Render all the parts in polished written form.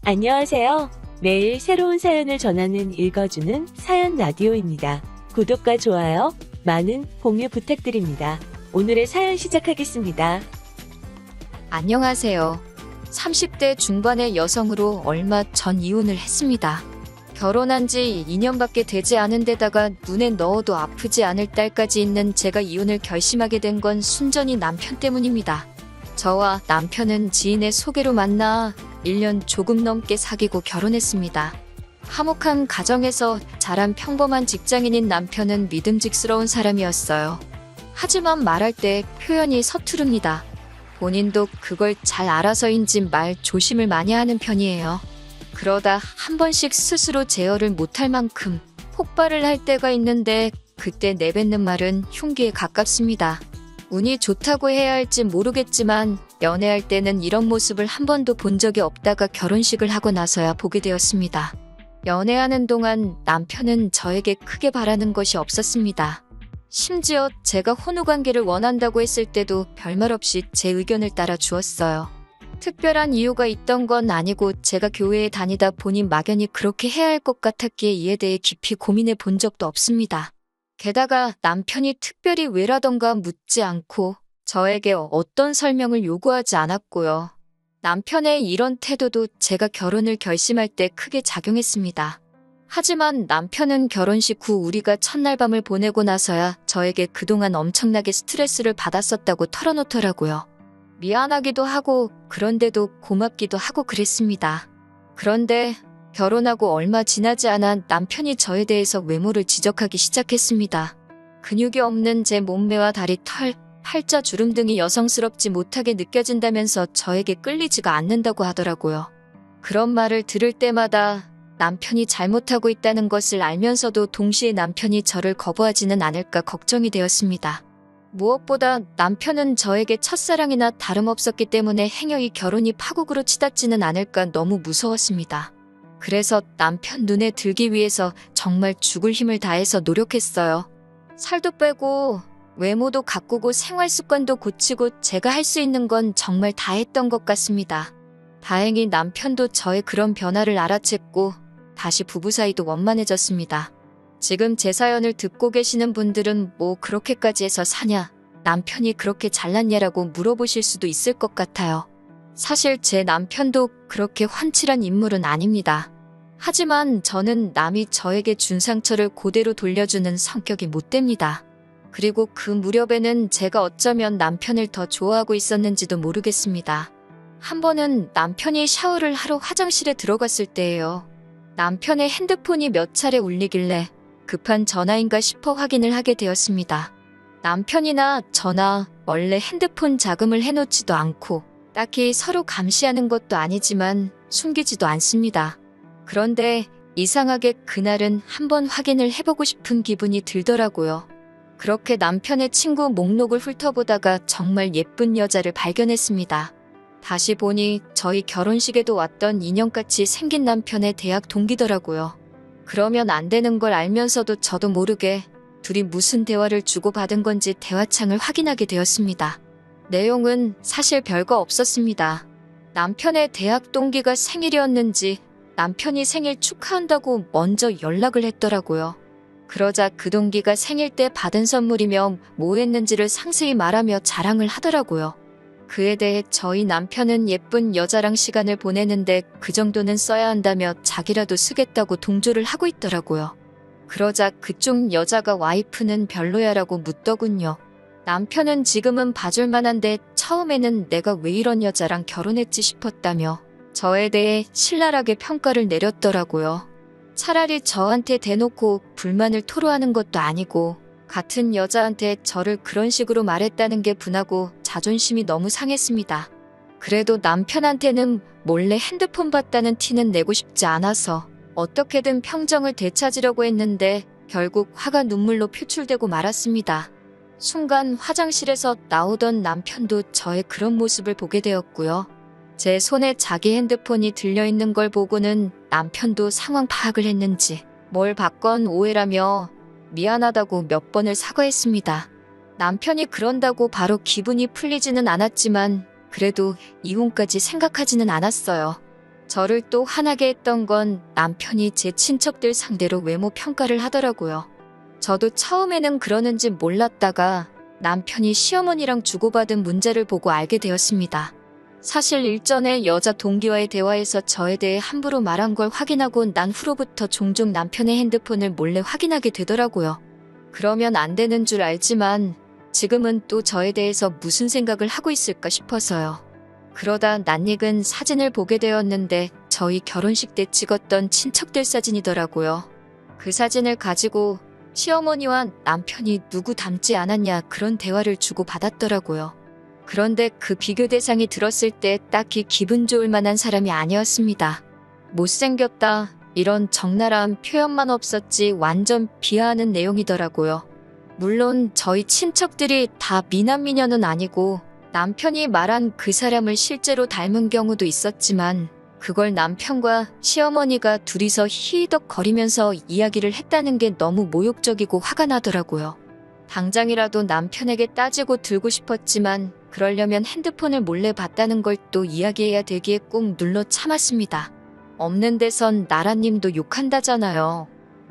안녕하세요. 매일 새로운 사연을 전하는 읽어주는 사연 라디오입니다. 구독과 좋아요, 많은 공유 부탁드립니다. 오늘의 사연 시작하겠습니다. 안녕하세요. 30대 중반의 여성으로 얼마 전 이혼을 했습니다. 결혼한 지 2년밖에 되지 않은 데다가 눈에 넣어도 아프지 않을 딸까지 있는 제가 이혼을 결심하게 된 건 순전히 남편 때문입니다. 저와 남편은 지인의 소개로 만나 1년 조금 넘게 사귀고 결혼했습니다. 화목한 가정에서 자란 평범한 직장인인 남편은 믿음직스러운 사람이었어요. 하지만 말할 때 표현이 서투릅니다. 본인도 그걸 잘 알아서인지 말 조심을 많이 하는 편이에요. 그러다 한 번씩 스스로 제어를 못할 만큼 폭발을 할 때가 있는데 그때 내뱉는 말은 흉기에 가깝습니다. 운이 좋다고 해야 할지 모르겠지만 연애할 때는 이런 모습을 한 번도 본 적이 없다가 결혼식을 하고 나서야 보게 되었습니다. 연애하는 동안 남편은 저에게 크게 바라는 것이 없었습니다. 심지어 제가 혼후 관계를 원한다고 했을 때도 별말 없이 제 의견을 따라 주었어요. 특별한 이유가 있던 건 아니고 제가 교회에 다니다 보니 막연히 그렇게 해야 할 것 같았기에 이에 대해 깊이 고민해 본 적도 없습니다. 게다가 남편이 특별히 왜라던가 묻지 않고 저에게 어떤 설명을 요구하지 않았고요. 남편의 이런 태도도 제가 결혼을 결심할 때 크게 작용했습니다. 하지만 남편은 결혼식 후 우리가 첫날 밤을 보내고 나서야 저에게 그동안 엄청나게 스트레스를 받았었다고 털어놓더라고요. 미안하기도 하고 그런데도 고맙기도 하고 그랬습니다. 그런데 결혼하고 얼마 지나지 않아 남편이 저에 대해서 외모를 지적하기 시작했습니다. 근육이 없는 제 몸매와 다리, 털, 팔자, 주름 등이 여성스럽지 못하게 느껴진다면서 저에게 끌리지가 않는다고 하더라고요. 그런 말을 들을 때마다 남편이 잘못하고 있다는 것을 알면서도 동시에 남편이 저를 거부하지는 않을까 걱정이 되었습니다. 무엇보다 남편은 저에게 첫사랑이나 다름없었기 때문에 행여이 결혼이 파국으로 치닫지는 않을까 너무 무서웠습니다. 그래서 남편 눈에 들기 위해서 정말 죽을 힘을 다해서 노력했어요. 살도 빼고 외모도 가꾸고 생활 습관도 고치고 제가 할 수 있는 건 정말 다 했던 것 같습니다. 다행히 남편도 저의 그런 변화를 알아챘고 다시 부부 사이도 원만해졌습니다. 지금 제 사연을 듣고 계시는 분들은 뭐 그렇게까지 해서 사냐, 남편이 그렇게 잘났냐라고 물어보실 수도 있을 것 같아요. 사실 제 남편도 그렇게 훤칠한 인물은 아닙니다. 하지만 저는 남이 저에게 준 상처를 그대로 돌려주는 성격이 못 됩니다. 그리고 그 무렵에는 제가 어쩌면 남편을 더 좋아하고 있었는지도 모르겠습니다. 한 번은 남편이 샤워를 하러 화장실에 들어갔을 때예요. 남편의 핸드폰이 몇 차례 울리길래 급한 전화인가 싶어 확인을 하게 되었습니다. 남편이나 저나 원래 핸드폰 자금을 해놓지도 않고 딱히 서로 감시하는 것도 아니지만 숨기지도 않습니다. 그런데 이상하게 그날은 한번 확인을 해보고 싶은 기분이 들더라고요. 그렇게 남편의 친구 목록을 훑어보다가 정말 예쁜 여자를 발견했습니다. 다시 보니 저희 결혼식에도 왔던 인형같이 생긴 남편의 대학 동기더라고요. 그러면 안 되는 걸 알면서도 저도 모르게 둘이 무슨 대화를 주고받은 건지 대화창을 확인하게 되었습니다. 내용은 사실 별거 없었습니다. 남편의 대학 동기가 생일이었는지 남편이 생일 축하한다고 먼저 연락을 했더라고요. 그러자 그 동기가 생일 때 받은 선물이며 뭐 했는지를 상세히 말하며 자랑을 하더라고요. 그에 대해 저희 남편은 예쁜 여자랑 시간을 보내는데 그 정도는 써야 한다며 자기라도 쓰겠다고 동조를 하고 있더라고요. 그러자 그쪽 여자가 와이프는 별로야라고 묻더군요. 남편은 지금은 봐줄 만한데 처음에는 내가 왜 이런 여자랑 결혼했지 싶었다며 저에 대해 신랄하게 평가를 내렸더라고요. 차라리 저한테 대놓고 불만을 토로하는 것도 아니고 같은 여자한테 저를 그런 식으로 말했다는 게 분하고 자존심이 너무 상했습니다. 그래도 남편한테는 몰래 핸드폰 봤다는 티는 내고 싶지 않아서 어떻게든 평정을 되찾으려고 했는데 결국 화가 눈물로 표출되고 말았습니다. 순간 화장실에서 나오던 남편도 저의 그런 모습을 보게 되었고요. 제 손에 자기 핸드폰이 들려있는 걸 보고는 남편도 상황 파악을 했는지 뭘 봤건 오해라며 미안하다고 몇 번을 사과했습니다. 남편이 그런다고 바로 기분이 풀리지는 않았지만 그래도 이혼까지 생각하지는 않았어요. 저를 또 화나게 했던 건 남편이 제 친척들 상대로 외모 평가를 하더라고요. 저도 처음에는 그러는지 몰랐다가 남편이 시어머니랑 주고받은 문자를 보고 알게 되었습니다. 사실 일전에 여자 동기와의 대화에서 저에 대해 함부로 말한 걸 확인하고 난 후로부터 종종 남편의 핸드폰을 몰래 확인하게 되더라고요. 그러면 안 되는 줄 알지만 지금은 또 저에 대해서 무슨 생각을 하고 있을까 싶어서요. 그러다 낯익은 사진을 보게 되었는데 저희 결혼식 때 찍었던 친척들 사진이더라고요. 그 사진을 가지고 시어머니와 남편이 누구 닮지 않았냐 그런 대화를 주고받았더라고요. 그런데 그 비교 대상이 들었을 때 딱히 기분 좋을 만한 사람이 아니었습니다. 못생겼다 이런 적나라한 표현만 없었지 완전 비하하는 내용이더라고요. 물론 저희 친척들이 다 미남미녀는 아니고 남편이 말한 그 사람을 실제로 닮은 경우도 있었지만 그걸 남편과 시어머니가 둘이서 히히덕거리면서 이야기를 했다는 게 너무 모욕적이고 화가 나더라고요. 당장이라도 남편에게 따지고 들고 싶었지만 그러려면 핸드폰을 몰래 봤다는 걸 또 이야기해야 되기에 꾹 눌러 참았습니다. 없는 데선 나라님도 욕한다잖아요.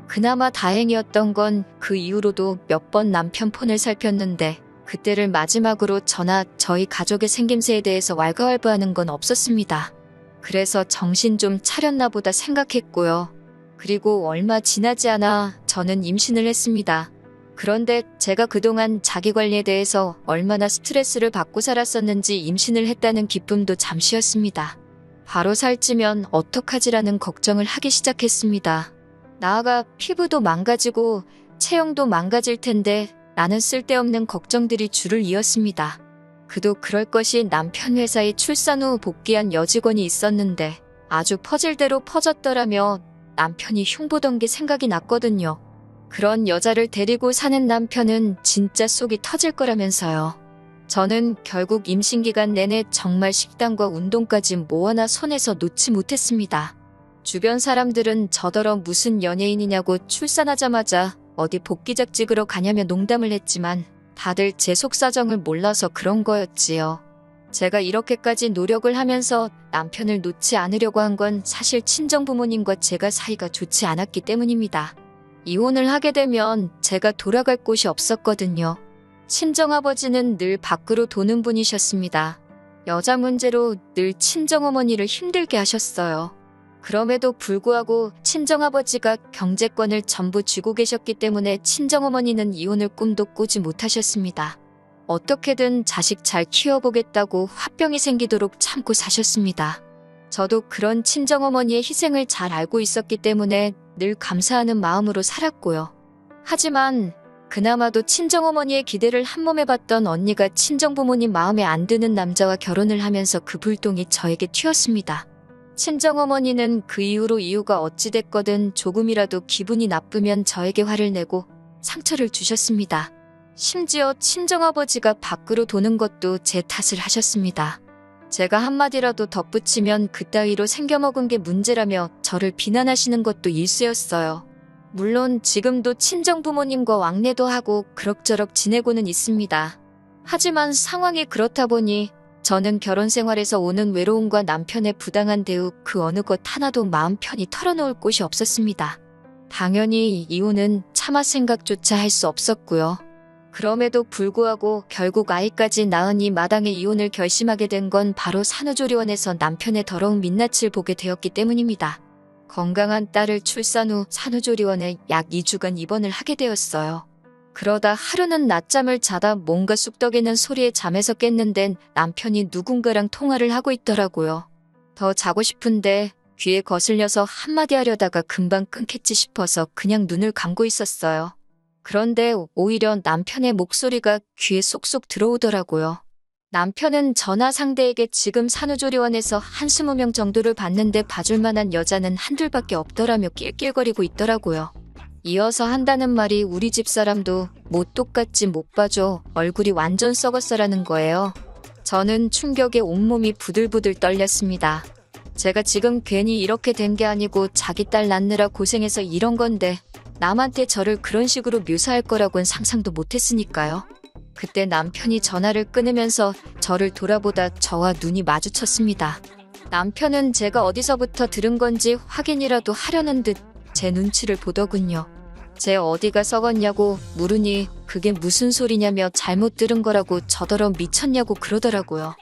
그나마 다행이었던 건 그 이후로도 몇 번 남편 폰을 살폈는데 그때를 마지막으로 저나 저희 가족의 생김새에 대해서 왈가왈부하는 건 없었습니다. 그래서 정신 좀 차렸나 보다 생각했고요. 그리고 얼마 지나지 않아 저는 임신을 했습니다. 그런데 제가 그동안 자기관리에 대해서 얼마나 스트레스를 받고 살았었는지 임신을 했다는 기쁨도 잠시였습니다. 바로 살찌면 어떡하지라는 걱정을 하기 시작했습니다. 나아가 피부도 망가지고 체형도 망가질 텐데 나는 쓸데없는 걱정들이 줄을 이었습니다. 그도 그럴 것이 남편 회사에 출산 후 복귀한 여직원이 있었는데 아주 퍼질대로 퍼졌더라며 남편이 흉보던 게 생각이 났거든요. 그런 여자를 데리고 사는 남편은 진짜 속이 터질 거라면서요. 저는 결국 임신 기간 내내 정말 식단과 운동까지 뭐 하나 손에서 놓지 못했습니다. 주변 사람들은 저더러 무슨 연예인이냐고 출산하자마자 어디 복귀작 찍으러 가냐며 농담을 했지만 다들 제 속사정을 몰라서 그런 거였지요. 제가 이렇게까지 노력을 하면서 남편을 놓지 않으려고 한 건 사실 친정부모님과 제가 사이가 좋지 않았기 때문입니다. 이혼을 하게 되면 제가 돌아갈 곳이 없었거든요. 친정아버지는 늘 밖으로 도는 분이셨습니다. 여자 문제로 늘 친정어머니를 힘들게 하셨어요. 그럼에도 불구하고 친정아버지가 경제권을 전부 쥐고 계셨기 때문에 친정어머니는 이혼을 꿈도 꾸지 못하셨습니다. 어떻게든 자식 잘 키워보겠다고 화병이 생기도록 참고 사셨습니다. 저도 그런 친정어머니의 희생을 잘 알고 있었기 때문에 늘 감사하는 마음으로 살았고요. 하지만 그나마도 친정어머니의 기대를 한몸에 봤던 언니가 친정부모님 마음에 안 드는 남자와 결혼을 하면서 그 불똥이 저에게 튀었습니다. 친정어머니는 그 이후로 이유가 어찌됐거든 조금이라도 기분이 나쁘면 저에게 화를 내고 상처를 주셨습니다. 심지어 친정아버지가 밖으로 도는 것도 제 탓을 하셨습니다. 제가 한마디라도 덧붙이면 그따위로 생겨먹은 게 문제라며 저를 비난하시는 것도 일쑤였어요. 물론 지금도 친정부모님과 왕래도 하고 그럭저럭 지내고는 있습니다. 하지만 상황이 그렇다 보니 저는 결혼 생활에서 오는 외로움과 남편의 부당한 대우 그 어느 것 하나도 마음 편히 털어놓을 곳이 없었습니다. 당연히 이혼은 차마 생각조차 할 수 없었고요. 그럼에도 불구하고 결국 아이까지 낳으니 마당에 이혼을 결심하게 된 건 바로 산후조리원에서 남편의 더러운 민낯을 보게 되었기 때문입니다. 건강한 딸을 출산 후 산후조리원에 약 2주간 입원을 하게 되었어요. 그러다 하루는 낮잠을 자다 뭔가 쑥덕이는 소리에 잠에서 깼는데 남편이 누군가랑 통화를 하고 있더라고요. 더 자고 싶은데 귀에 거슬려서 한마디 하려다가 금방 끊겠지 싶어서 그냥 눈을 감고 있었어요. 그런데 오히려 남편의 목소리가 귀에 쏙쏙 들어오더라고요. 남편은 전화 상대에게 지금 산후조리원에서 한 20명 정도를 봤는데 봐줄 만한 여자는 한둘밖에 없더라며 낄낄거리고 있더라고요. 이어서 한다는 말이 우리 집 사람도 뭐 똑같지 못 봐줘 얼굴이 완전 썩었어라는 거예요. 저는 충격에 온몸이 부들부들 떨렸습니다. 제가 지금 괜히 이렇게 된 게 아니고 자기 딸 낳느라 고생해서 이런 건데 남한테 저를 그런 식으로 묘사할 거라고는 상상도 못했으니까요. 그때 남편이 전화를 끊으면서 저를 돌아보다 저와 눈이 마주쳤습니다. 남편은 제가 어디서부터 들은 건지 확인이라도 하려는 듯 제 눈치를 보더군요. 제 어디가 썩었냐고 물으니 그게 무슨 소리냐며 잘못 들은 거라고 저더러 미쳤냐고 그러더라고요.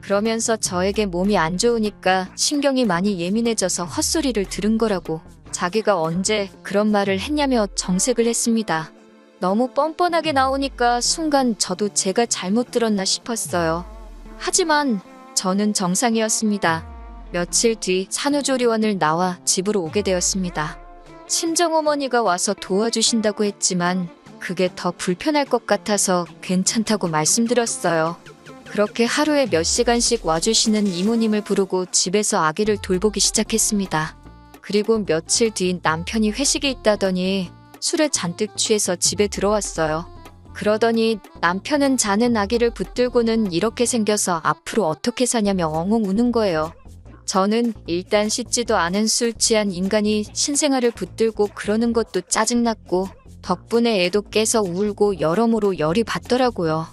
그러면서 저에게 몸이 안 좋으니까 신경이 많이 예민해져서 헛소리를 들은 거라고 자기가 언제 그런 말을 했냐며 정색을 했습니다. 너무 뻔뻔하게 나오니까 순간 저도 제가 잘못 들었나 싶었어요. 하지만 저는 정상이었습니다. 며칠 뒤 산후조리원을 나와 집으로 오게 되었습니다. 친정어머니가 와서 도와주신다고 했지만 그게 더 불편할 것 같아서 괜찮다고 말씀드렸어요. 그렇게 하루에 몇 시간씩 와주시는 이모님을 부르고 집에서 아기를 돌보기 시작했습니다. 그리고 며칠 뒤 남편이 회식에 있다더니 술에 잔뜩 취해서 집에 들어왔어요. 그러더니 남편은 자는 아기를 붙들고는 이렇게 생겨서 앞으로 어떻게 사냐며 엉엉 우는 거예요. 저는 일단 씻지도 않은 술 취한 인간이 신생아를 붙들고 그러는 것도 짜증났고 덕분에 애도 깨서 울고 여러모로 열이 받더라고요.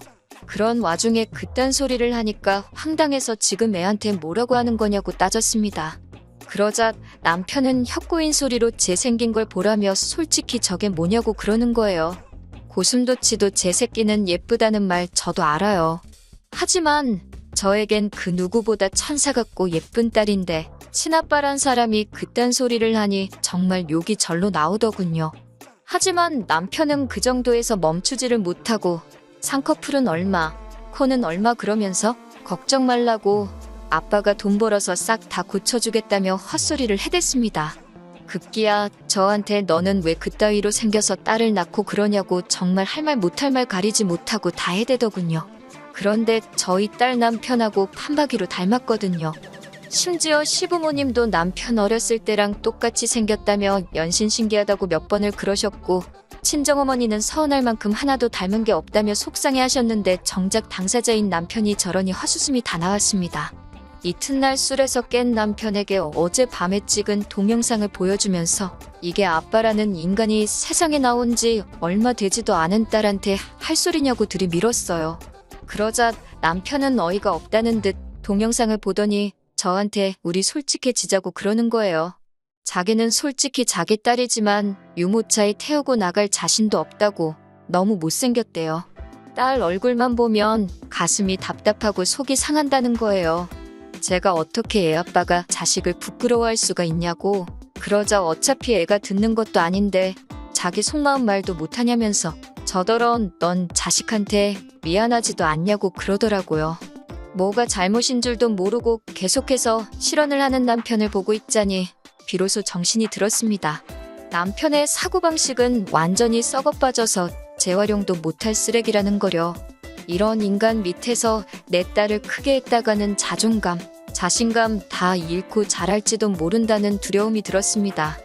그런 와중에 그딴 소리를 하니까 황당해서 지금 애한테 뭐라고 하는 거냐고 따졌습니다. 그러자 남편은 혀꼬인 소리로 제 생긴 걸 보라며 솔직히 저게 뭐냐고 그러는 거예요. 고슴도치도 제 새끼는 예쁘다는 말 저도 알아요. 하지만 저에겐 그 누구보다 천사 같고 예쁜 딸인데 친아빠란 사람이 그딴 소리를 하니 정말 욕이 절로 나오더군요. 하지만 남편은 그 정도에서 멈추지를 못하고 쌍꺼풀은 얼마, 코는 얼마 그러면서 걱정 말라고 아빠가 돈 벌어서 싹 다 고쳐주겠다며 헛소리를 해댔습니다. 급기야 저한테 너는 왜 그따위로 생겨서 딸을 낳고 그러냐고 정말 할 말 못할 말 가리지 못하고 다 해대더군요. 그런데 저희 딸 남편하고 판박이로 닮았거든요. 심지어 시부모님도 남편 어렸을 때랑 똑같이 생겼다며 연신 신기하다고 몇 번을 그러셨고 친정어머니는 서운할 만큼 하나도 닮은 게 없다며 속상해하셨는데 정작 당사자인 남편이 저러니 헛웃음이 다 나왔습니다. 이튿날 술에서 깬 남편에게 어젯밤에 찍은 동영상을 보여주면서 이게 아빠라는 인간이 세상에 나온 지 얼마 되지도 않은 딸한테 할 소리냐고 들이밀었어요. 그러자 남편은 어이가 없다는 듯 동영상을 보더니 저한테 우리 솔직해지자고 그러는 거예요. 자기는 솔직히 자기 딸이지만 유모차에 태우고 나갈 자신도 없다고 너무 못생겼대요. 딸 얼굴만 보면 가슴이 답답하고 속이 상한다는 거예요. 제가 어떻게 애 아빠가 자식을 부끄러워할 수가 있냐고 그러자 어차피 애가 듣는 것도 아닌데 자기 속마음 말도 못하냐면서 저더러 넌 자식한테 미안하지도 않냐고 그러더라고요. 뭐가 잘못인 줄도 모르고 계속해서 실언을 하는 남편을 보고 있자니 비로소 정신이 들었습니다. 남편의 사고방식은 완전히 썩어빠져서 재활용도 못할 쓰레기라는 거려. 이런 인간 밑에서 내 딸을 크게 했다가는 자존감, 자신감 다 잃고 자랄지도 모른다는 두려움이 들었습니다.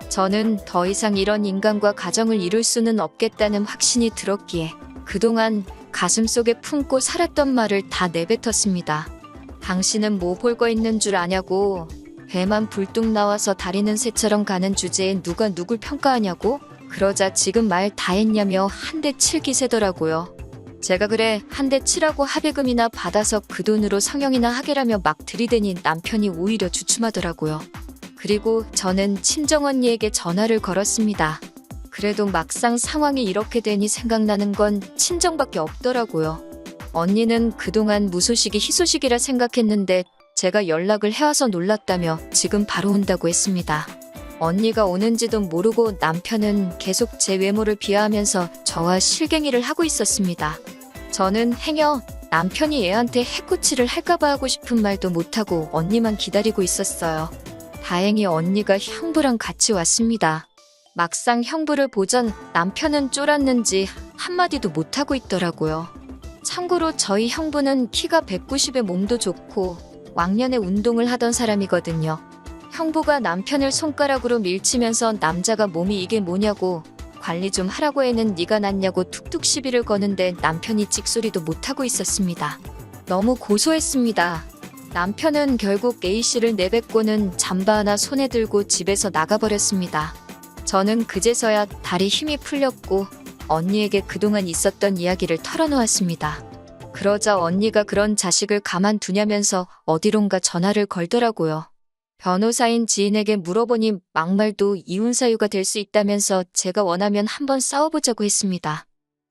저는 더 이상 이런 인간과 가정을 이룰 수는 없겠다는 확신이 들었기에 그동안 가슴속에 품고 살았던 말을 다 내뱉었습니다. 당신은 뭐 볼 거 있는 줄 아냐고. 배만 불뚝 나와서 다리는 새처럼 가는 주제에 누가 누굴 평가하냐고. 그러자 지금 말 다 했냐며 한 대 칠 기세더라고요. 제가 그래 한 대 치라고 합의금이나 받아서 그 돈으로 성형이나 하게라며 막 들이대니 남편이 오히려 주춤하더라고요. 그리고 저는 친정언니에게 전화를 걸었습니다. 그래도 막상 상황이 이렇게 되니 생각나는 건 친정밖에 없더라고요. 언니는 그동안 무소식이 희소식이라 생각했는데 제가 연락을 해와서 놀랐다며 지금 바로 온다고 했습니다. 언니가 오는지도 모르고 남편은 계속 제 외모를 비하하면서 저와 실갱이를 하고 있었습니다. 저는 행여 남편이 애한테 해코치를 할까봐 하고 싶은 말도 못하고 언니만 기다리고 있었어요. 다행히 언니가 형부랑 같이 왔습니다. 막상 형부를 보전 남편은 쫄았는지 한마디도 못하고 있더라고요. 참고로 저희 형부는 키가 190에 몸도 좋고 왕년에 운동을 하던 사람이거든요. 형부가 남편을 손가락으로 밀치면서 남자가 몸이 이게 뭐냐고 관리 좀 하라고 해는 네가 낫냐고 툭툭 시비를 거는데 남편이 찍소리도 못하고 있었습니다. 너무 고소했습니다. 남편은 결국 A씨를 내뱉고는 잠바 하나 손에 들고 집에서 나가버렸습니다. 저는 그제서야 다리 힘이 풀렸고 언니에게 그동안 있었던 이야기를 털어놓았습니다. 그러자 언니가 그런 자식을 가만두냐면서 어디론가 전화를 걸더라고요. 변호사인 지인에게 물어보니 막말도 이혼 사유가 될 수 있다면서 제가 원하면 한번 싸워보자고 했습니다.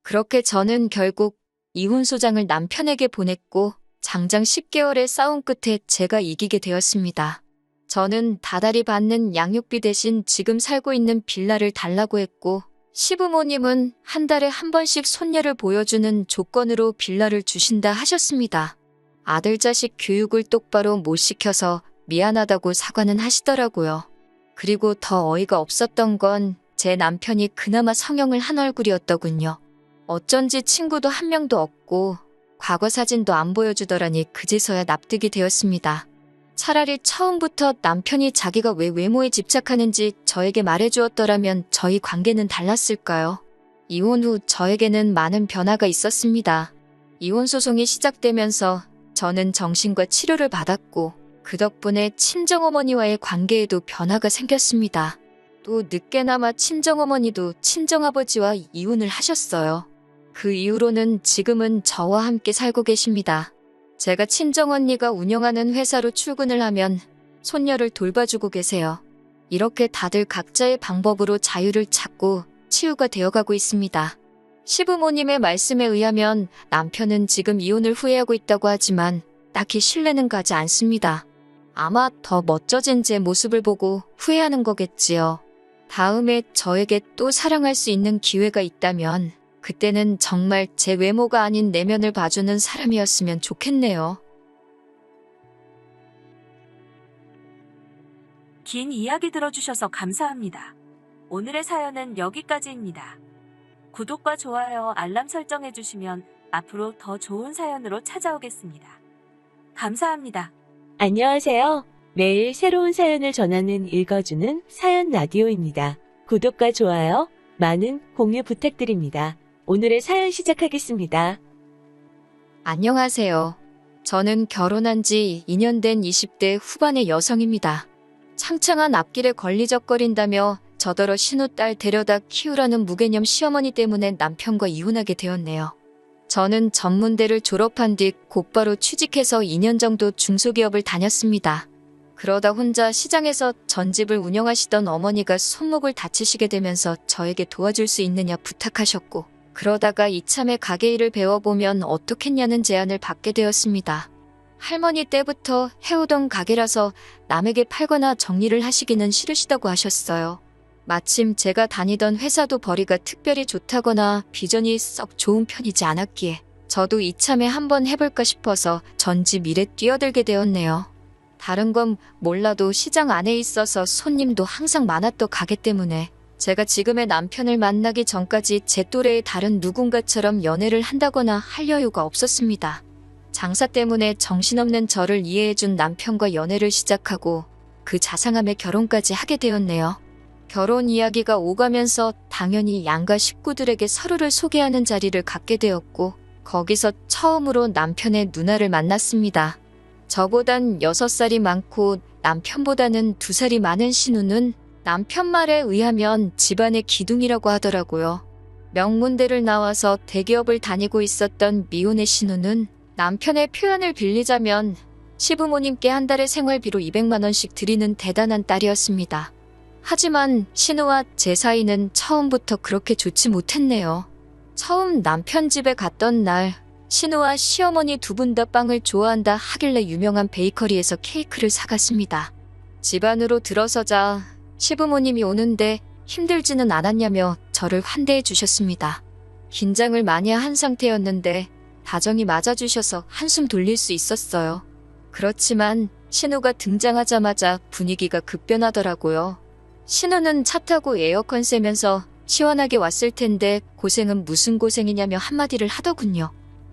그렇게 저는 결국 이혼 소장을 남편에게 보냈고 장장 10개월의 싸움 끝에 제가 이기게 되었습니다. 저는 다달이 받는 양육비 대신 지금 살고 있는 빌라를 달라고 했고 시부모님은 한 달에 한 번씩 손녀를 보여주는 조건으로 빌라를 주신다 하셨습니다. 아들 자식 교육을 똑바로 못 시켜서 미안하다고 사과는 하시더라고요. 그리고 더 어이가 없었던 건 제 남편이 그나마 성형을 한 얼굴이었더군요. 어쩐지 친구도 한 명도 없고 과거 사진도 안 보여주더라니 그제서야 납득이 되었습니다. 차라리 처음부터 남편이 자기가 왜 외모에 집착하는지 저에게 말해주었더라면 저희 관계는 달랐을까요? 이혼 후 저에게는 많은 변화가 있었습니다. 이혼 소송이 시작되면서 저는 정신과 치료를 받았고 그 덕분에 친정어머니와의 관계에도 변화가 생겼습니다. 또 늦게나마 친정어머니도 친정아버지와 이혼을 하셨어요. 그 이후로는 지금은 저와 함께 살고 계십니다. 제가 친정언니가 운영하는 회사로 출근을 하면 손녀를 돌봐주고 계세요. 이렇게 다들 각자의 방법으로 자유를 찾고 치유가 되어가고 있습니다. 시부모님의 말씀에 의하면 남편은 지금 이혼을 후회하고 있다고 하지만 딱히 신뢰는 가지 않습니다. 아마 더 멋져진 제 모습을 보고 후회하는 거겠지요. 다음에 저에게 또 사랑할 수 있는 기회가 있다면 그때는 정말 제 외모가 아닌 내면을 봐주는 사람이었으면 좋겠네요. 긴 이야기 들어주셔서 감사합니다. 오늘의 사연은 여기까지입니다. 구독과 좋아요, 알람 설정해주시면 앞으로 더 좋은 사연으로 찾아오겠습니다. 감사합니다. 안녕하세요. 매일 새로운 사연을 전하는 읽어주는 사연 라디오입니다. 구독과 좋아요, 많은 공유 부탁드립니다. 오늘의 사연 시작하겠습니다. 안녕하세요. 저는 결혼한 지 2년 된 20대 후반의 여성입니다. 창창한 앞길에 걸리적거린다며 저더러 신우딸 데려다 키우라는 무개념 시어머니 때문에 남편과 이혼하게 되었네요. 저는 전문대를 졸업한 뒤 곧바로 취직해서 2년 정도 중소기업을 다녔습니다. 그러다 혼자 시장에서 전집을 운영하시던 어머니가 손목을 다치시게 되면서 저에게 도와줄 수 있느냐 부탁하셨고 그러다가 이참에 가게 일을 배워보면 어떻겠냐는 제안을 받게 되었습니다. 할머니 때부터 해오던 가게라서 남에게 팔거나 정리를 하시기는 싫으시다고 하셨어요. 마침 제가 다니던 회사도 벌이가 특별히 좋다거나 비전이 썩 좋은 편이지 않았기에 저도 이참에 한번 해볼까 싶어서 전집 일에 뛰어들게 되었네요. 다른 건 몰라도 시장 안에 있어서 손님도 항상 많았던 가게 때문에 제가 지금의 남편을 만나기 전까지 제 또래의 다른 누군가처럼 연애를 한다거나 할 여유가 없었습니다. 장사 때문에 정신없는 저를 이해해준 남편과 연애를 시작하고 그 자상함에 결혼까지 하게 되었네요. 결혼 이야기가 오가면서 당연히 양가 식구들에게 서로를 소개하는 자리를 갖게 되었고 거기서 처음으로 남편의 누나를 만났습니다. 저보단 6살이 많고 남편보다는 2살이 많은 신우는 남편 말에 의하면 집안의 기둥이라고 하더라고요. 명문대를 나와서 대기업을 다니고 있었던 미혼의 신우는 남편의 표현을 빌리자면 시부모님께 한 달에 생활비로 200만 원씩 드리는 대단한 딸이었습니다. 하지만 신우와 제 사이는 처음부터 그렇게 좋지 못했네요. 처음 남편 집에 갔던 날 신우와 시어머니 두 분 다 빵을 좋아한다 하길래 유명한 베이커리에서 케이크를 사갔습니다. 집 안으로 들어서자 시부모님이 오는데 힘들지는 않았냐며 저를 환대해 주셨습니다. 긴장을 많이 한 상태였는데 다정히 맞아주셔서 한숨 돌릴 수 있었어요. 그렇지만 신우가 등장하자마자 분위기가 급변하더라고요. 신우는 차 타고 에어컨 쐬면서 시원하게 왔을 텐데 고생은 무슨 고생이냐며 한마디를 하더군요.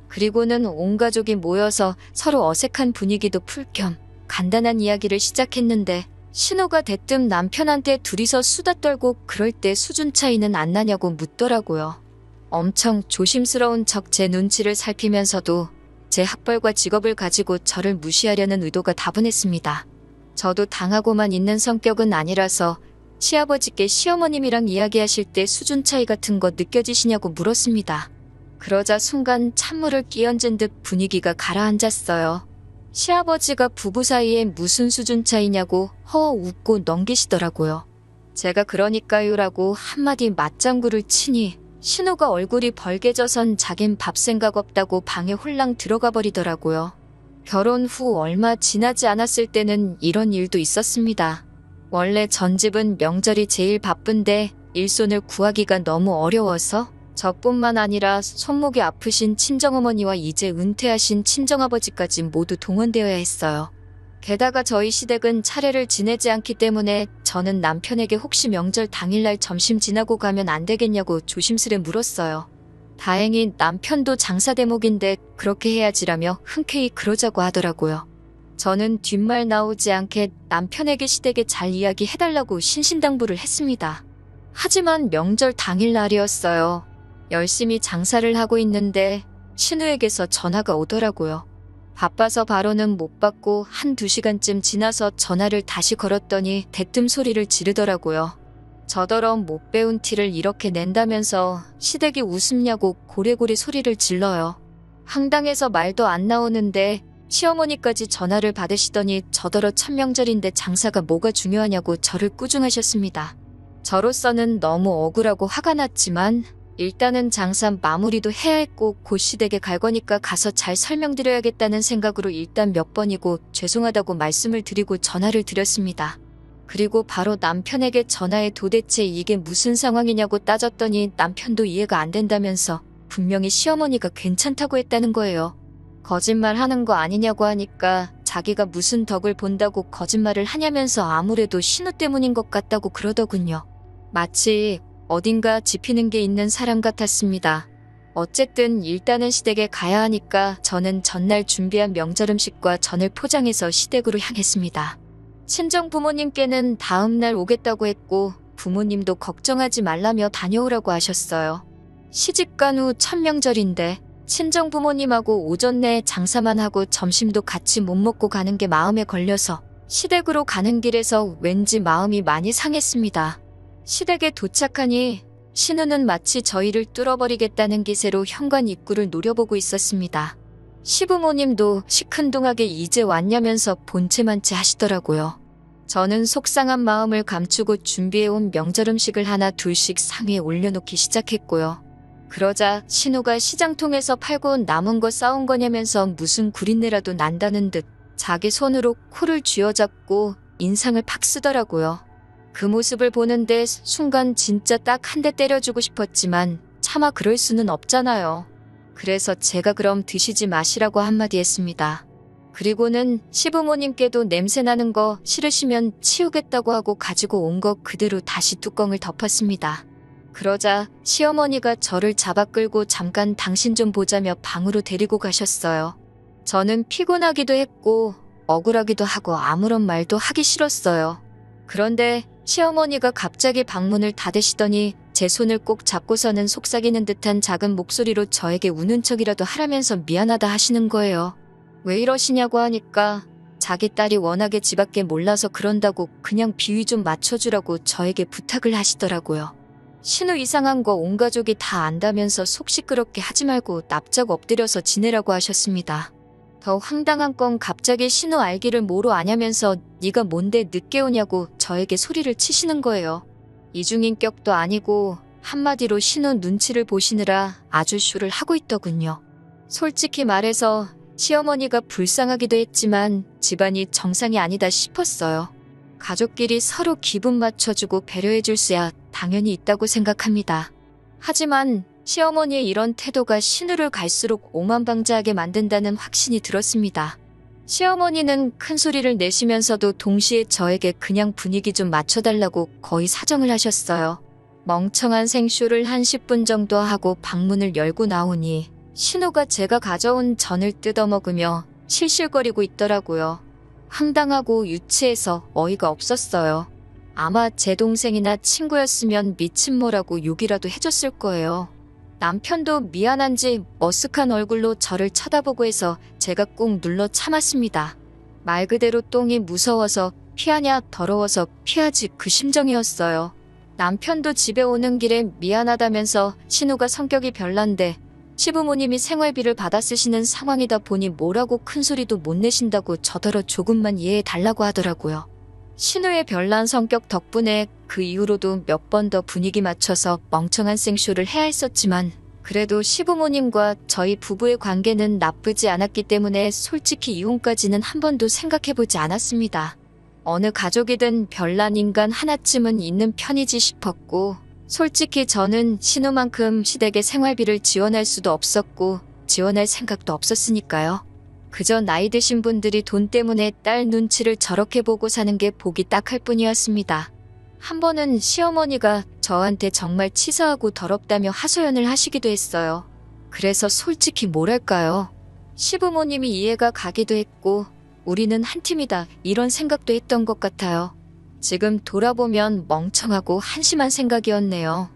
그리고는 온 가족이 모여서 서로 어색한 분위기도 풀 겸 간단한 이야기를 시작했는데 신우가 대뜸 남편한테 둘이서 수다 떨고 그럴 때 수준 차이는 안 나냐고 묻더라고요. 엄청 조심스러운 척 제 눈치를 살피면서도 제 학벌과 직업을 가지고 저를 무시하려는 의도가 다분했습니다. 저도 당하고만 있는 성격은 아니라서 시아버지께 시어머님이랑 이야기하실 때 수준 차이 같은 거 느껴지시냐고 물었습니다. 그러자 순간 찬물을 끼얹은 듯 분위기가 가라앉았어요. 시아버지가 부부 사이에 무슨 수준 차이냐고 허 웃고 넘기시더라고요. 제가 그러니까요라고 한마디 맞장구를 치니 신우가 얼굴이 벌개져선 자긴 밥 생각 없다고 방에 홀랑 들어가 버리더라고요. 결혼 후 얼마 지나지 않았을 때는 이런 일도 있었습니다. 원래 전 집은 명절이 제일 바쁜데 일손을 구하기가 너무 어려워서 저뿐만 아니라 손목이 아프신 친정어머니와 이제 은퇴하신 친정아버지까지 모두 동원되어야 했어요. 게다가 저희 시댁은 차례를 지내지 않기 때문에 저는 남편에게 혹시 명절 당일날 점심 지나고 가면 안 되겠냐고 조심스레 물었어요. 다행히 남편도 장사 대목인데 그렇게 해야지라며 흔쾌히 그러자고 하더라고요. 저는 뒷말 나오지 않게 남편에게 시댁에 잘 이야기해달라고 신신당부를 했습니다. 하지만 명절 당일날이었어요. 열심히 장사를 하고 있는데 신우에게서 전화가 오더라고요. 바빠서 바로는 못 받고 1~2시간쯤 지나서 전화를 다시 걸었더니 대뜸 소리를 지르더라고요. 저더러 못 배운 티를 이렇게 낸다면서 시댁이 웃음냐고 고래고래 소리를 질러요. 황당해서 말도 안 나오는데 시어머니까지 전화를 받으시더니 저더러 천명절인데 장사가 뭐가 중요하냐고 저를 꾸중하셨습니다. 저로서는 너무 억울하고 화가 났지만 일단은 장사 마무리도 해야 했고 곧 시댁에 갈 거니까 가서 잘 설명드려야겠다는 생각으로 일단 몇 번이고 죄송하다고 말씀을 드리고 전화를 드렸습니다. 그리고 바로 남편에게 전화해 도대체 이게 무슨 상황이냐고 따졌더니 남편도 이해가 안 된다면서 분명히 시어머니가 괜찮다고 했다는 거예요. 거짓말 하는 거 아니냐고 하니까 자기가 무슨 덕을 본다고 거짓말을 하냐면서 아무래도 신우 때문인 것 같다고 그러더군요. 마치 어딘가 짚히는 게 있는 사람 같았습니다. 어쨌든 일단은 시댁에 가야 하니까 저는 전날 준비한 명절 음식과 전을 포장해서 시댁으로 향했습니다. 친정 부모님께는 다음날 오겠다고 했고 부모님도 걱정하지 말라며 다녀오라고 하셨어요. 시집간 후 첫 명절인데 친정 부모님하고 오전 내에 장사만 하고 점심도 같이 못 먹고 가는 게 마음에 걸려서 시댁으로 가는 길에서 왠지 마음이 많이 상했습니다. 시댁에 도착하니 신우는 마치 저희를 뚫어버리겠다는 기세로 현관 입구를 노려보고 있었습니다. 시부모님도 시큰둥하게 이제 왔냐면서 본체만체 하시더라고요. 저는 속상한 마음을 감추고 준비해온 명절 음식을 하나 둘씩 상위에 올려놓기 시작했고요. 그러자 신우가 시장통에서 팔고 남은 거 싸온 거냐면서 무슨 구린내라도 난다는 듯 자기 손으로 코를 쥐어잡고 인상을 팍 쓰더라고요. 그 모습을 보는데 순간 진짜 딱 한 대 때려주고 싶었지만 차마 그럴 수는 없잖아요. 그래서 제가 그럼 드시지 마시라고 한마디 했습니다. 그리고는 시부모님께도 냄새나는 거 싫으시면 치우겠다고 하고 가지고 온 거 그대로 다시 뚜껑을 덮었습니다. 그러자 시어머니가 저를 잡아 끌고 잠깐 당신 좀 보자며 방으로 데리고 가셨어요. 저는 피곤하기도 했고 억울하기도 하고 아무런 말도 하기 싫었어요. 그런데 시어머니가 갑자기 방문을 닫으시더니 제 손을 꼭 잡고서는 속삭이는 듯한 작은 목소리로 저에게 우는 척이라도 하라면서 미안하다 하시는 거예요. 왜 이러시냐고 하니까 자기 딸이 워낙에 집 밖에 몰라서 그런다고 그냥 비위 좀 맞춰주라고 저에게 부탁을 하시더라고요. 신우 이상한 거 온 가족이 다 안다면서 속 시끄럽게 하지 말고 납작 엎드려서 지내라고 하셨습니다. 더 황당한 건 갑자기 신우 알기를 뭐로 아냐면서 네가 뭔데 늦게 오냐고 저에게 소리를 치시는 거예요. 이중인격도 아니고 한마디로 신우 눈치를 보시느라 아주 쇼를 하고 있더군요. 솔직히 말해서 시어머니가 불쌍하기도 했지만 집안이 정상이 아니다 싶었어요. 가족끼리 서로 기분 맞춰주고 배려해줄 수야 당연히 있다고 생각합니다. 하지만 시어머니의 이런 태도가 신우를 갈수록 오만방자하게 만든다는 확신이 들었습니다. 시어머니는 큰 소리를 내시면서도 동시에 저에게 그냥 분위기 좀 맞춰달라고 거의 사정을 하셨어요. 멍청한 생쇼를 한 10분 정도 하고 방문을 열고 나오니 신우가 제가 가져온 전을 뜯어먹으며 실실거리고 있더라고요. 황당하고 유치해서 어이가 없었어요. 아마 제 동생이나 친구였으면 미친모라고 욕이라도 해줬을 거예요. 남편도 미안한지 머쓱한 얼굴로 저를 쳐다보고 해서 제가 꾹 눌러 참았습니다. 말 그대로 똥이 무서워서 피하냐 더러워서 피하지 그 심정이었어요. 남편도 집에 오는 길에 미안하다면서 신우가 성격이 별난데 시부모님이 생활비를 받아 쓰시는 상황이다 보니 뭐라고 큰 소리도 못 내신다고 저더러 조금만 이해해 달라고 하더라고요. 신우의 별난 성격 덕분에 그 이후로도 몇 번 더 분위기 맞춰서 멍청한 생쇼를 해야 했었지만 그래도 시부모님과 저희 부부의 관계는 나쁘지 않았기 때문에 솔직히 이혼까지는 한 번도 생각해보지 않았습니다. 어느 가족이든 별난 인간 하나쯤은 있는 편이지 싶었고 솔직히 저는 신우만큼 시댁에 생활비를 지원할 수도 없었고 지원할 생각도 없었으니까요. 그저 나이 드신 분들이 돈 때문에 딸 눈치를 저렇게 보고 사는 게 보기 딱할 뿐이었습니다. 한 번은 시어머니가 저한테 정말 치사하고 더럽다며 하소연을 하시기도 했어요. 그래서 솔직히 뭐랄까요. 시부모님이 이해가 가기도 했고 우리는 한 팀이다 이런 생각도 했던 것 같아요. 지금 돌아보면 멍청하고 한심한 생각이었네요.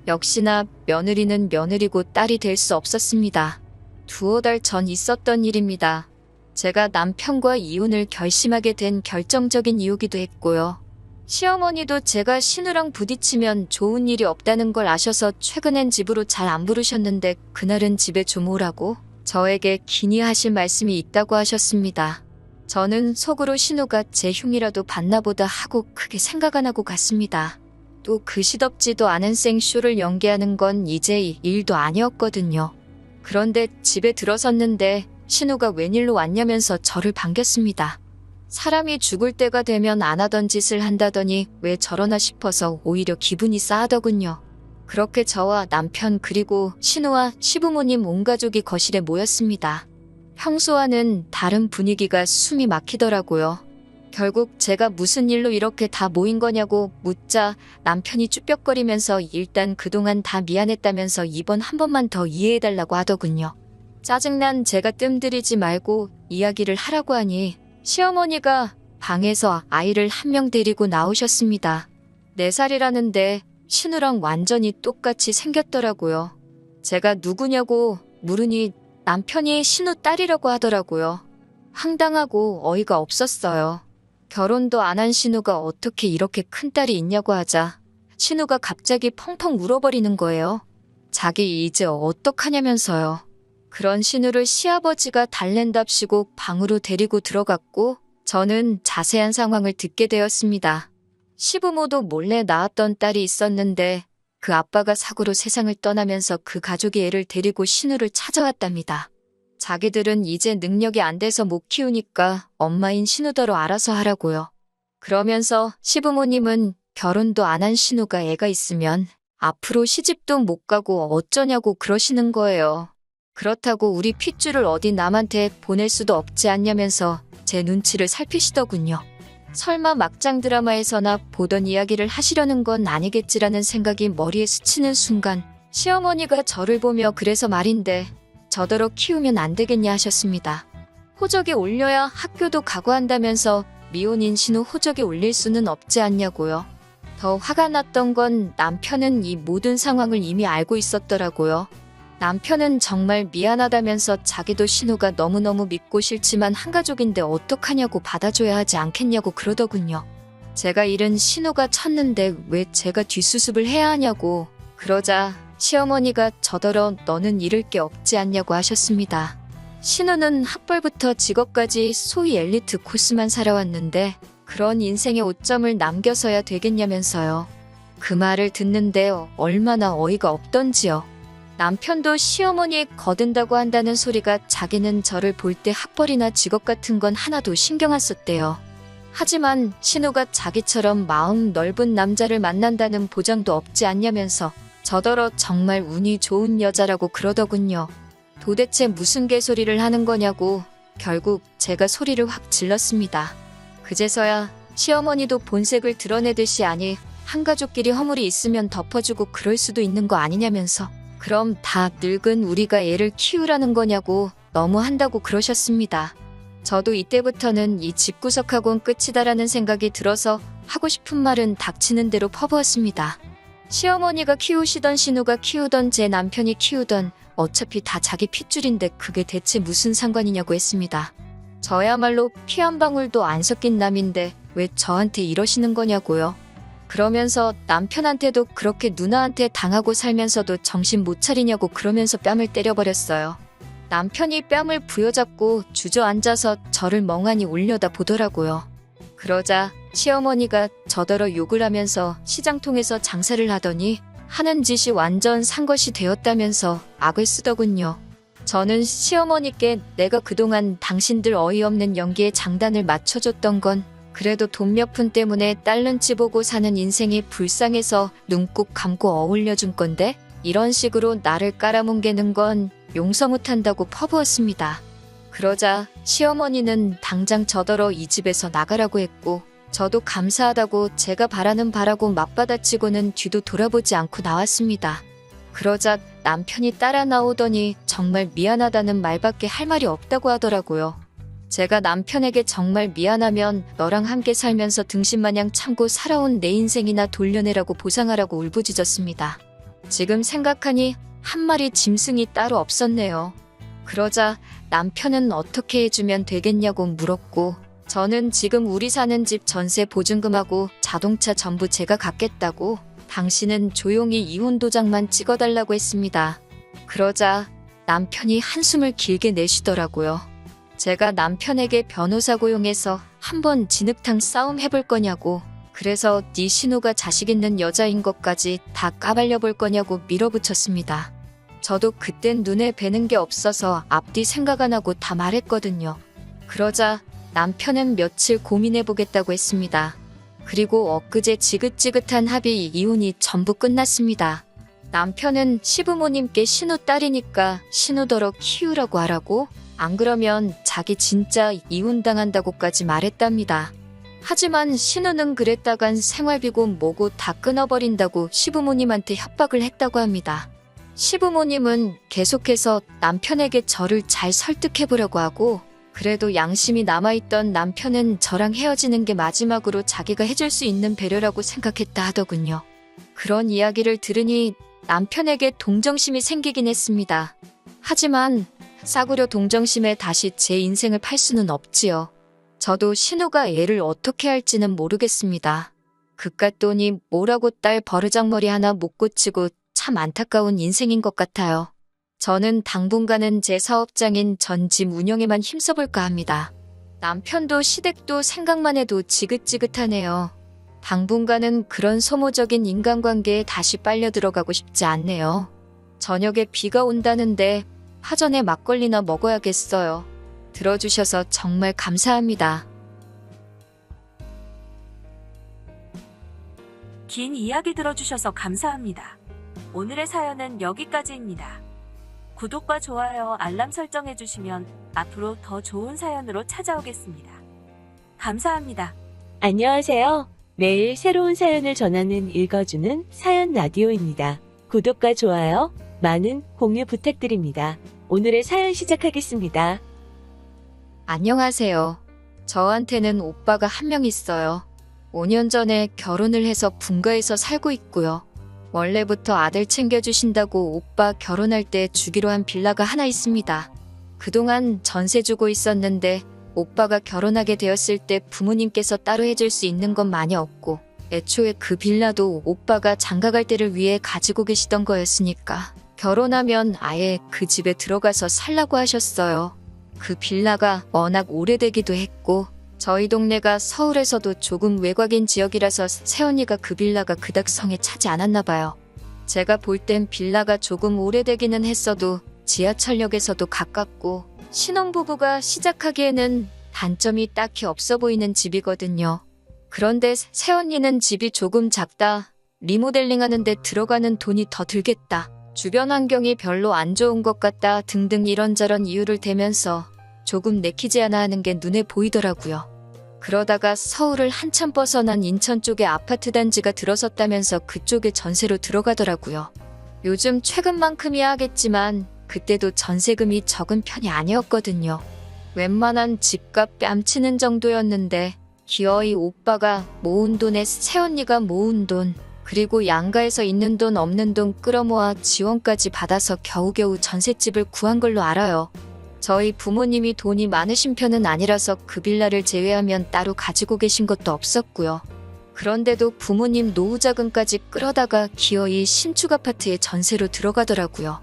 역시나 며느리는 며느리고 딸이 될 수 없었습니다. 두어 달 전 있었던 일입니다. 제가 남편과 이혼을 결심하게 된 결정적인 이유기도 했고요. 시어머니도 제가 신우랑 부딪히면 좋은 일이 없다는 걸 아셔서 최근엔 집으로 잘 안 부르셨는데 그날은 집에 좀 오라고 저에게 긴히 하실 말씀이 있다고 하셨습니다. 저는 속으로 신우가 제 흉이라도 봤나 보다 하고 크게 생각 안 하고 갔습니다. 또 그 시덥지도 않은 생쇼를 연기하는 건 이제 일도 아니었거든요. 그런데 집에 들어섰는데 신우가 웬일로 왔냐면서 저를 반겼습니다. 사람이 죽을 때가 되면 안 하던 짓을 한다더니 왜 저러나 싶어서 오히려 기분이 싸하더군요. 그렇게 저와 남편 그리고 신우와 시부모님 온 가족이 거실에 모였습니다. 평소와는 다른 분위기가 숨이 막히더라고요. 결국 제가 무슨 일로 이렇게 다 모인 거냐고 묻자 남편이 쭈뼛거리면서 일단 그동안 다 미안했다면서 이번 한 번만 더 이해해달라고 하더군요. 짜증난 제가 뜸들이지 말고 이야기를 하라고 하니 시어머니가 방에서 아이를 한 명 데리고 나오셨습니다. 4살이라는데 신우랑 완전히 똑같이 생겼더라고요. 제가 누구냐고 물으니 남편이 신우 딸이라고 하더라고요. 황당하고 어이가 없었어요. 결혼도 안 한 신우가 어떻게 이렇게 큰 딸이 있냐고 하자 신우가 갑자기 펑펑 울어버리는 거예요. 자기 이제 어떡하냐면서요. 그런 신우를 시아버지가 달랜답시고 방으로 데리고 들어갔고 저는 자세한 상황을 듣게 되었습니다. 시부모도 몰래 낳았던 딸이 있었는데 그 아빠가 사고로 세상을 떠나면서 그 가족이 애를 데리고 신우를 찾아왔답니다. 자기들은 이제 능력이 안 돼서 못 키우니까 엄마인 신우더러 알아서 하라고요. 그러면서 시부모님은 결혼도 안 한 신우가 애가 있으면 앞으로 시집도 못 가고 어쩌냐고 그러시는 거예요. 그렇다고 우리 핏줄을 어디 남한테 보낼 수도 없지 않냐면서 제 눈치를 살피시더군요. 설마 막장 드라마에서나 보던 이야기를 하시려는 건 아니겠지라는 생각이 머리에 스치는 순간 시어머니가 저를 보며 그래서 말인데 저더러 키우면 안 되겠냐 하셨습니다. 호적에 올려야 학교도 가고 한다면서 미혼인 신우 호적에 올릴 수는 없지 않냐고요. 더 화가 났던 건 남편은 이 모든 상황을 이미 알고 있었더라고요. 남편은 정말 미안하다면서 자기도 신우가 너무너무 믿고 싫지만 한 가족인데 어떡하냐고 받아줘야 하지 않겠냐고 그러더군요. 제가 잃은 신우가 쳤는데 왜 제가 뒷수습을 해야 하냐고 그러자 시어머니가 저더러 너는 잃을 게 없지 않냐고 하셨습니다. 신우는 학벌부터 직업까지 소위 엘리트 코스만 살아왔는데 그런 인생의 오점을 남겨서야 되겠냐면서요. 그 말을 듣는데 얼마나 어이가 없던지요. 남편도 시어머니 거든다고 한다는 소리가 자기는 저를 볼 때 학벌이나 직업 같은 건 하나도 신경 안 썼대요. 하지만 신우가 자기처럼 마음 넓은 남자를 만난다는 보장도 없지 않냐면서 저더러 정말 운이 좋은 여자라고 그러더군요. 도대체 무슨 개소리를 하는 거냐고 결국 제가 소리를 확 질렀습니다. 그제서야 시어머니도 본색을 드러내듯이 아니 한가족끼리 허물이 있으면 덮어주고 그럴 수도 있는 거 아니냐면서 그럼 다 늙은 우리가 애를 키우라는 거냐고 너무 한다고 그러셨습니다. 저도 이때부터는 이 집구석하고는 끝이다라는 생각이 들어서 하고 싶은 말은 닥치는 대로 퍼부었습니다. 시어머니가 키우시던 신우가 키우던 제 남편이 키우던 어차피 다 자기 핏줄인데 그게 대체 무슨 상관이냐고 했습니다. 저야말로 피 한 방울도 안 섞인 남인데 왜 저한테 이러시는 거냐고요. 그러면서 남편한테도 그렇게 누나한테 당하고 살면서도 정신 못 차리냐고 그러면서 뺨을 때려버렸어요. 남편이 뺨을 부여잡고 주저앉아서 저를 멍하니 올려다 보더라고요. 그러자 시어머니가 저더러 욕을 하면서 시장통에서 장사를 하더니 하는 짓이 완전 산것이 되었다면서 악을 쓰더군요. 저는 시어머니께 내가 그동안 당신들 어이없는 연기에 장단을 맞춰줬던 건 그래도 돈 몇 푼 때문에 딸 눈치 보고 사는 인생이 불쌍해서 눈 꼭 감고 어울려준 건데 이런 식으로 나를 깔아뭉개는 건 용서 못한다고 퍼부었습니다. 그러자 시어머니는 당장 저더러 이 집에서 나가라고 했고 저도 감사하다고 제가 바라는 바라고 맞받아치고는 뒤도 돌아보지 않고 나왔습니다. 그러자 남편이 따라 나오더니 정말 미안하다는 말밖에 할 말이 없다고 하더라고요. 제가 남편에게 정말 미안하면 너랑 함께 살면서 등신마냥 참고 살아온 내 인생이나 돌려내라고 보상하라고 울부짖었습니다. 지금 생각하니 한 마리 짐승이 따로 없었네요. 그러자 남편은 어떻게 해주면 되겠냐고 물었고 저는 지금 우리 사는 집 전세 보증금하고 자동차 전부 제가 갚겠다고 당신은 조용히 이혼 도장만 찍어달라고 했습니다. 그러자 남편이 한숨을 길게 내쉬더라고요. 제가 남편에게 변호사 고용해서 한번 진흙탕 싸움 해볼 거냐고 그래서 네 신우가 자식 있는 여자인 것까지 다 까발려 볼 거냐고 밀어붙였습니다. 저도 그땐 눈에 뵈는 게 없어서 앞뒤 생각 안 하고 다 말했거든요. 그러자 남편은 며칠 고민해보겠다고 했습니다. 그리고 엊그제 지긋지긋한 합의 이혼이 전부 끝났습니다. 남편은 시부모님께 신우 딸이니까 신우더러 키우라고 하라고 안 그러면 자기 진짜 이혼당한다고까지 말했답니다. 하지만 신우는 그랬다간 생활비고 뭐고 다 끊어버린다고 시부모님한테 협박을 했다고 합니다. 시부모님은 계속해서 남편에게 저를 잘 설득해보려고 하고 그래도 양심이 남아있던 남편은 저랑 헤어지는 게 마지막으로 자기가 해줄 수 있는 배려라고 생각했다 하더군요. 그런 이야기를 들으니 남편에게 동정심이 생기긴 했습니다. 하지만 싸구려 동정심에 다시 제 인생을 팔 수는 없지요. 저도 신우가 애를 어떻게 할지는 모르겠습니다. 그깟 돈이 뭐라고 딸 버르장머리 하나 못 고치고 참 안타까운 인생인 것 같아요. 저는 당분간은 제 사업장인 전 집 운영에만 힘써볼까 합니다. 남편도 시댁도 생각만 해도 지긋지긋하네요. 당분간은 그런 소모적인 인간관계에 다시 빨려 들어가고 싶지 않네요. 저녁에 비가 온다는데 파전에 막걸리나 먹어야겠어요. 들어주셔서 정말 감사합니다. 긴 이야기 들어주셔서 감사합니다. 오늘의 사연은 여기까지입니다. 구독과 좋아요, 알람 설정해주시면 앞으로 더 좋은 사연으로 찾아오겠습니다. 감사합니다. 안녕하세요. 매일 새로운 사연을 전하는 읽어주는 사연 라디오입니다. 구독과 좋아요, 많은 공유 부탁드립니다. 오늘의 사연 시작하겠습니다. 안녕하세요. 저한테는 오빠가 한 명 있어요. 5년 전에 결혼을 해서 분가에서 살고 있고요. 원래부터 아들 챙겨주신다고 오빠 결혼할 때 주기로 한 빌라가 하나 있습니다. 그동안 전세 주고 있었는데 오빠가 결혼하게 되었을 때 부모님께서 따로 해줄 수 있는 건 많이 없고 애초에 그 빌라도 오빠가 장가갈 때를 위해 가지고 계시던 거였으니까 결혼하면 아예 그 집에 들어가서 살라고 하셨어요. 그 빌라가 워낙 오래되기도 했고 저희 동네가 서울에서도 조금 외곽인 지역이라서 새언니가 그 빌라가 그닥 성에 차지 않았나 봐요. 제가 볼 땐 빌라가 조금 오래되기는 했어도 지하철역에서도 가깝고 신혼부부가 시작하기에는 단점이 딱히 없어 보이는 집이거든요. 그런데 새언니는 집이 조금 작다. 리모델링하는 데 들어가는 돈이 더 들겠다. 주변 환경이 별로 안 좋은 것 같다 등등 이런저런 이유를 대면서 조금 내키지 않아 하는 게 눈에 보이더라고요. 그러다가 서울을 한참 벗어난 인천 쪽에 아파트 단지가 들어섰다면서 그쪽에 전세로 들어가더라고요. 요즘 최근만큼이야 하겠지만 그때도 전세금이 적은 편이 아니었거든요. 웬만한 집값 뺨치는 정도였는데 기어이 오빠가 모은 돈에 새언니가 모은 돈 그리고 양가에서 있는 돈 없는 돈 끌어모아 지원까지 받아서 겨우겨우 전셋집을 구한 걸로 알아요. 저희 부모님이 돈이 많으신 편은 아니라서 그 빌라를 제외하면 따로 가지고 계신 것도 없었고요. 그런데도 부모님 노후자금까지 끌어다가 기어이 신축 아파트에 전세로 들어가더라고요.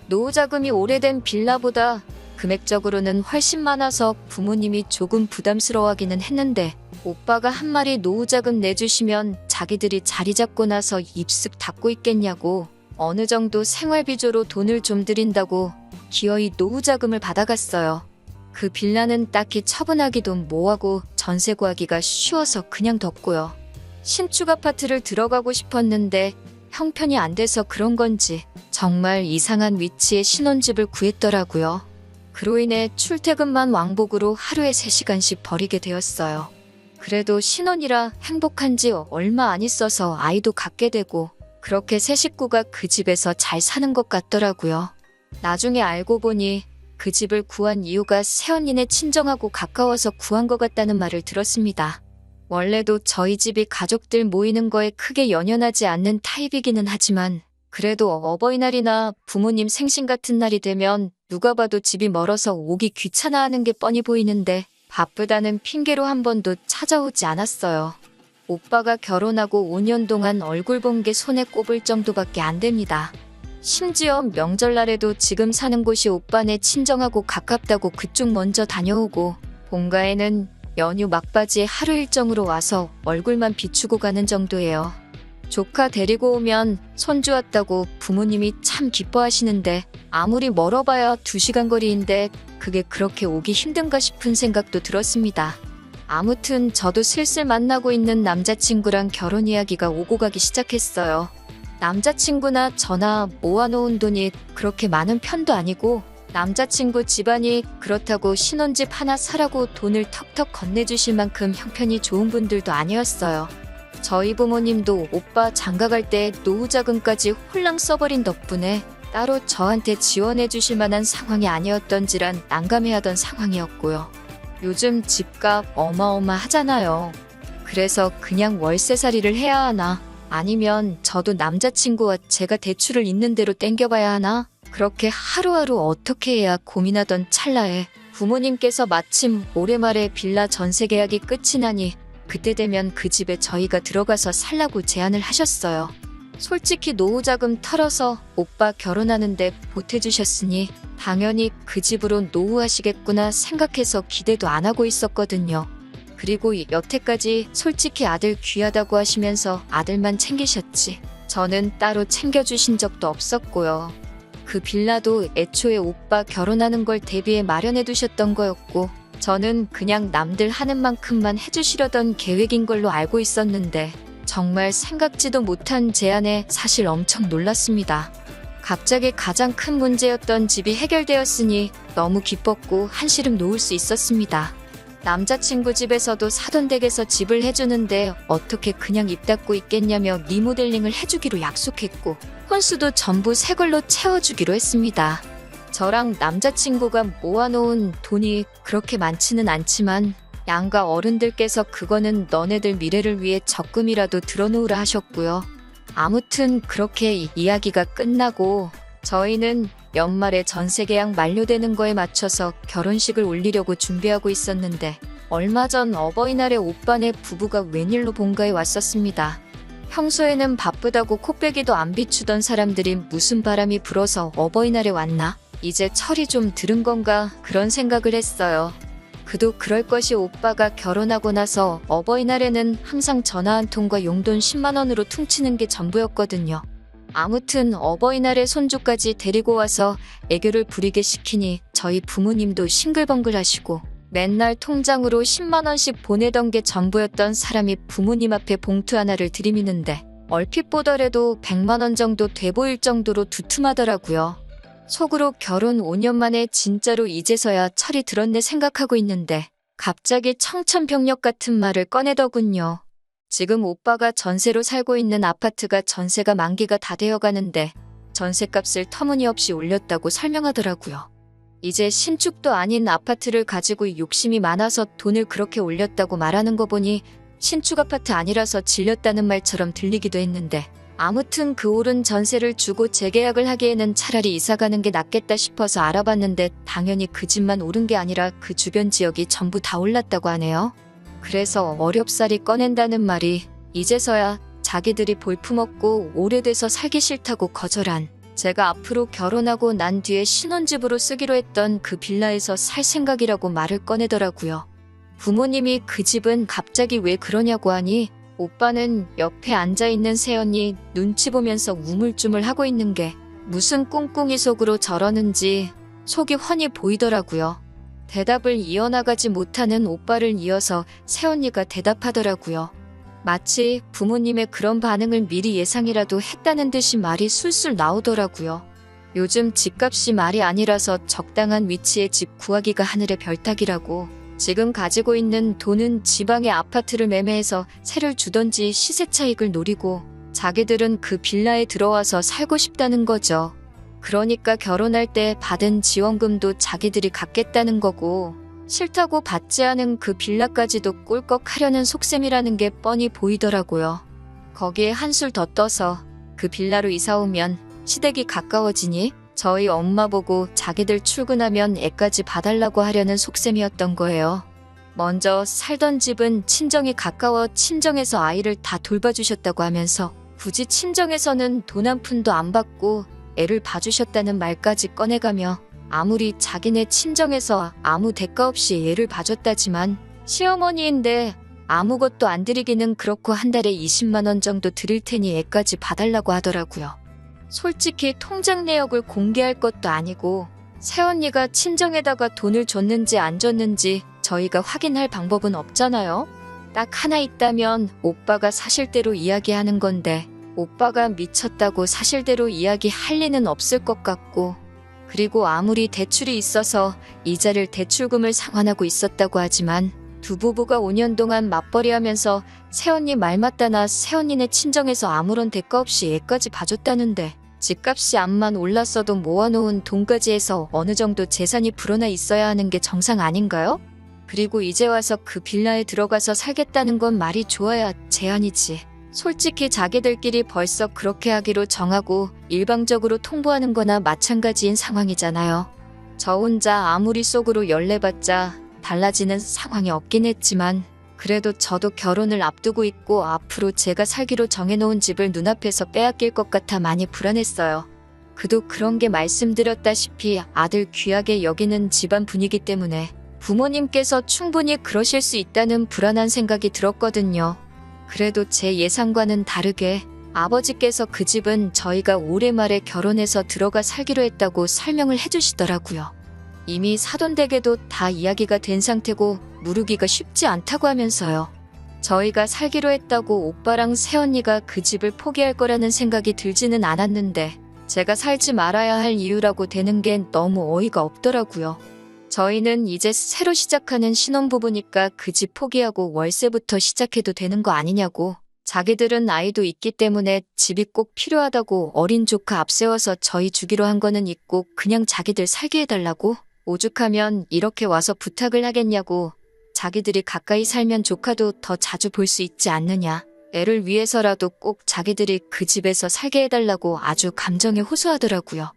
노후자금이 오래된 빌라보다 금액적으로는 훨씬 많아서 부모님이 조금 부담스러워하기는 했는데 오빠가 한 마리 노후자금 내주시면 자기들이 자리 잡고 나서 입습 닫고 있겠냐고 어느 정도 생활비조로 돈을 좀 드린다고 기어이 노후자금을 받아갔어요. 그 빌라는 딱히 처분하기도 뭐하고 전세 구하기가 쉬워서 그냥 뒀고요. 신축 아파트를 들어가고 싶었는데 형편이 안 돼서 그런 건지 정말 이상한 위치에 신혼집을 구했더라고요. 그로 인해 출퇴근만 왕복으로 하루에 3시간씩 버리게 되었어요. 그래도 신혼이라 행복한 지 얼마 안 있어서 아이도 갖게 되고 그렇게 세 식구가 그 집에서 잘 사는 것 같더라고요. 나중에 알고 보니 그 집을 구한 이유가 새언니네 친정하고 가까워서 구한 것 같다는 말을 들었습니다. 원래도 저희 집이 가족들 모이는 거에 크게 연연하지 않는 타입이기는 하지만 그래도 어버이날이나 부모님 생신 같은 날이 되면 누가 봐도 집이 멀어서 오기 귀찮아하는 게 뻔히 보이는데 바쁘다는 핑계로 한 번도 찾아오지 않았어요. 오빠가 결혼하고 5년 동안 얼굴 본 게 손에 꼽을 정도밖에 안 됩니다. 심지어 명절날에도 지금 사는 곳이 오빠네 친정하고 가깝다고 그쪽 먼저 다녀오고 본가에는 연휴 막바지에 하루 일정으로 와서 얼굴만 비추고 가는 정도예요. 조카 데리고 오면 손주 왔다고 부모님이 참 기뻐하시는데 아무리 멀어봐야 2시간 거리인데 그게 그렇게 오기 힘든가 싶은 생각도 들었습니다. 아무튼 저도 슬슬 만나고 있는 남자친구랑 결혼 이야기가 오고 가기 시작했어요. 남자친구나 저나 모아놓은 돈이 그렇게 많은 편도 아니고 남자친구 집안이 그렇다고 신혼집 하나 사라고 돈을 턱턱 건네주실 만큼 형편이 좋은 분들도 아니었어요. 저희 부모님도 오빠 장가갈 때 노후자금까지 홀랑 써버린 덕분에 따로 저한테 지원해 주실 만한 상황이 아니었던지란 난감해하던 상황이었고요. 요즘 집값 어마어마하잖아요. 그래서 그냥 월세살이를 해야 하나 아니면 저도 남자친구와 제가 대출을 있는 대로 땡겨봐야 하나 그렇게 하루하루 어떻게 해야 고민하던 찰나에 부모님께서 마침 올해 말에 빌라 전세 계약이 끝이 나니 그때 되면 그 집에 저희가 들어가서 살라고 제안을 하셨어요. 솔직히 노후자금 털어서 오빠 결혼하는데 보태주셨으니 당연히 그 집으로 노후하시겠구나 생각해서 기대도 안 하고 있었거든요. 그리고 여태까지 솔직히 아들 귀하다고 하시면서 아들만 챙기셨지 저는 따로 챙겨주신 적도 없었고요. 그 빌라도 애초에 오빠 결혼하는 걸 대비해 마련해 두셨던 거였고 저는 그냥 남들 하는 만큼만 해주시려던 계획인 걸로 알고 있었는데 정말 생각지도 못한 제안에 사실 엄청 놀랐습니다. 갑자기 가장 큰 문제였던 집이 해결되었으니 너무 기뻤고 한시름 놓을 수 있었습니다. 남자친구 집에서도 사돈 댁에서 집을 해주는데 어떻게 그냥 입 닫고 있겠냐며 리모델링을 해주기로 약속했고 혼수도 전부 새 걸로 채워주기로 했습니다. 저랑 남자친구가 모아놓은 돈이 그렇게 많지는 않지만 양가 어른들께서 그거는 너네들 미래를 위해 적금이라도 들어놓으라 하셨고요. 아무튼 그렇게 이야기가 끝나고 저희는 연말에 전세 계약 만료되는 거에 맞춰서 결혼식을 올리려고 준비하고 있었는데 얼마 전 어버이날에 오빠네 부부가 웬일로 본가에 왔었습니다. 평소에는 바쁘다고 코빼기도 안 비추던 사람들이 무슨 바람이 불어서 어버이날에 왔나? 이제 철이 좀 들은 건가 그런 생각을 했어요. 그도 그럴 것이 오빠가 결혼하고 나서 어버이날에는 항상 전화 한 통과 용돈 10만 원으로 퉁치는 게 전부였거든요. 아무튼 어버이날에 손주까지 데리고 와서 애교를 부리게 시키니 저희 부모님도 싱글벙글 하시고 맨날 통장으로 10만 원씩 보내던 게 전부였던 사람이 부모님 앞에 봉투 하나를 들이미는데 얼핏 보더라도 100만 원 정도 돼 보일 정도로 두툼하더라고요. 속으로 결혼 5년 만에 진짜로 이제서야 철이 들었네 생각하고 있는데 갑자기 청천벽력 같은 말을 꺼내더군요. 지금 오빠가 전세로 살고 있는 아파트가 전세가 만기가 다 되어가는데 전세값을 터무니없이 올렸다고 설명하더라고요. 이제 신축도 아닌 아파트를 가지고 욕심이 많아서 돈을 그렇게 올렸다고 말하는 거 보니 신축 아파트 아니라서 질렸다는 말처럼 들리기도 했는데 아무튼 그 오른 전세를 주고 재계약을 하기에는 차라리 이사가는 게 낫겠다 싶어서 알아봤는데 당연히 그 집만 오른 게 아니라 그 주변 지역이 전부 다 올랐다고 하네요. 그래서 어렵사리 꺼낸다는 말이 이제서야 자기들이 볼품없고 오래돼서 살기 싫다고 거절한 제가 앞으로 결혼하고 난 뒤에 신혼집으로 쓰기로 했던 그 빌라에서 살 생각이라고 말을 꺼내더라고요. 부모님이 그 집은 갑자기 왜 그러냐고 하니 오빠는 옆에 앉아있는 새언니 눈치 보면서 우물쭈물하고 있는 게 무슨 꿍꿍이 속으로 저러는지 속이 훤히 보이더라고요. 대답을 이어나가지 못하는 오빠를 이어서 새언니가 대답하더라고요. 마치 부모님의 그런 반응을 미리 예상이라도 했다는 듯이 말이 술술 나오더라고요. 요즘 집값이 말이 아니라서 적당한 위치에 집 구하기가 하늘의 별따기라고 지금 가지고 있는 돈은 지방의 아파트를 매매해서 세를 주던지 시세 차익을 노리고 자기들은 그 빌라에 들어와서 살고 싶다는 거죠. 그러니까 결혼할 때 받은 지원금도 자기들이 갖겠다는 거고 싫다고 받지 않은 그 빌라까지도 꿀꺽하려는 속셈이라는 게 뻔히 보이더라고요. 거기에 한술 더 떠서 그 빌라로 이사 오면 시댁이 가까워지니 저희 엄마 보고 자기들 출근하면 애까지 봐달라고 하려는 속셈이었던 거예요. 먼저 살던 집은 친정이 가까워 친정에서 아이를 다 돌봐주셨다고 하면서 굳이 친정에서는 돈 한 푼도 안 받고 애를 봐주셨다는 말까지 꺼내가며 아무리 자기네 친정에서 아무 대가 없이 애를 봐줬다지만 시어머니인데 아무것도 안 드리기는 그렇고 한 달에 20만 원 정도 드릴 테니 애까지 봐달라고 하더라고요. 솔직히 통장 내역을 공개할 것도 아니고 새언니가 친정에다가 돈을 줬는지 안 줬는지 저희가 확인할 방법은 없잖아요. 딱 하나 있다면 오빠가 사실대로 이야기하는 건데 오빠가 미쳤다고 사실대로 이야기할 리는 없을 것 같고 그리고 아무리 대출이 있어서 이자를 대출금을 상환하고 있었다고 하지만 두 부부가 5년 동안 맞벌이하면서 새언니 말 맞다나 새언니네 친정에서 아무런 대가 없이 애까지 봐줬다는데 집값이 암만 올랐어도 모아놓은 돈까지 해서 어느 정도 재산이 불어나 있어야 하는 게 정상 아닌가요? 그리고 이제 와서 그 빌라에 들어가서 살겠다는 건 말이 좋아야 제안이지. 솔직히 자기들끼리 벌써 그렇게 하기로 정하고 일방적으로 통보하는 거나 마찬가지인 상황이잖아요. 저 혼자 아무리 속으로 열내봤자 달라지는 상황이 없긴 했지만 그래도 저도 결혼을 앞두고 있고 앞으로 제가 살기로 정해놓은 집을 눈앞에서 빼앗길 것 같아 많이 불안했어요. 그도 그런 게 말씀드렸다시피 아들 귀하게 여기는 집안 분위기 때문에 부모님께서 충분히 그러실 수 있다는 불안한 생각이 들었거든요. 그래도 제 예상과는 다르게 아버지께서 그 집은 저희가 올해 말에 결혼해서 들어가 살기로 했다고 설명을 해주시더라고요. 이미 사돈댁에도 다 이야기가 된 상태고 무르기가 쉽지 않다고 하면서요. 저희가 살기로 했다고 오빠랑 새언니가 그 집을 포기할 거라는 생각이 들지는 않았는데 제가 살지 말아야 할 이유라고 되는 게 너무 어이가 없더라고요. 저희는 이제 새로 시작하는 신혼부부니까 그 집 포기하고 월세부터 시작해도 되는 거 아니냐고. 자기들은 아이도 있기 때문에 집이 꼭 필요하다고 어린 조카 앞세워서 저희 주기로 한 거는 있고 그냥 자기들 살게 해달라고. 오죽하면 이렇게 와서 부탁을 하겠냐고. 자기들이 가까이 살면 조카도 더 자주 볼 수 있지 않느냐. 애를 위해서라도 꼭 자기들이 그 집에서 살게 해달라고 아주 감정에 호소하더라고요.